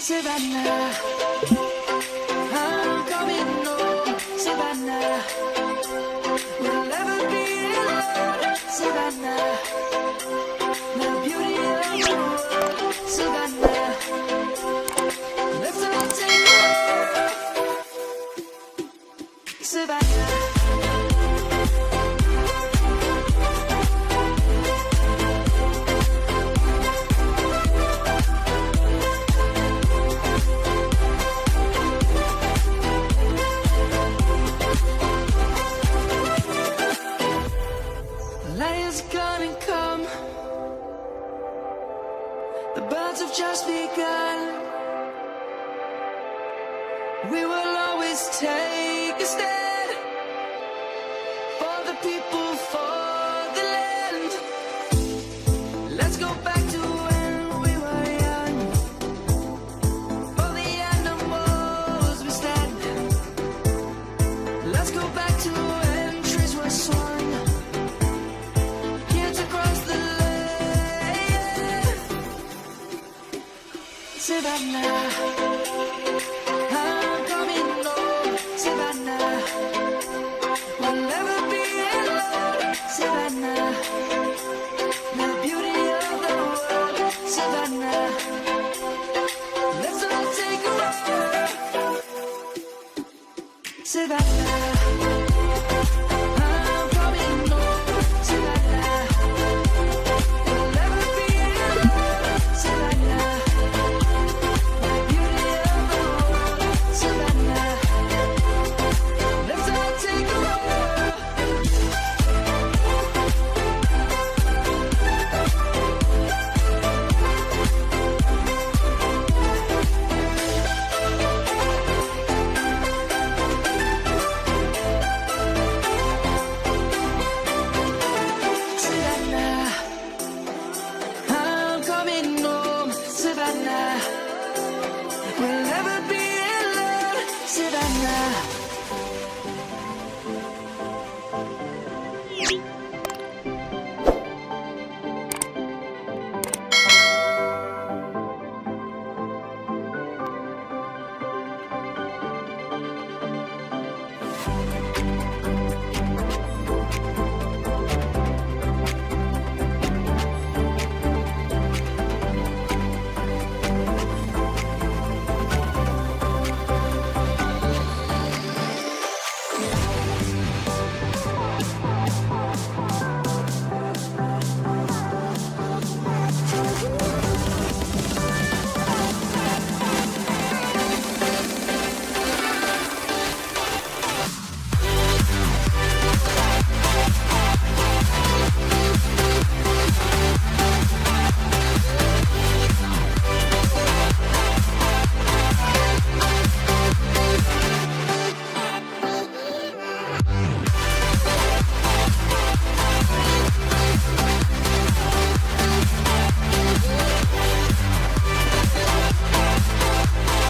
Savannah, I'm coming home, Savannah. We'll never be alone, Savannah. The beauty of the world, Savannah. Let's all take a walk, Savannah. Light gonna come. The birds have just begun. We will always take a stand for the people, for the land. Let's go back to when we were young. For the animals we stand. Let's go back to when trees were swung. Savannah, I'm coming home, Savannah. We'll never be alone, Savannah. The beauty of the world, Savannah. Let's all take a walk, Savannah. I'm coming home, Savannah. We'll never be alone, Savannah. Savannah, we'll never be alone, Savannah.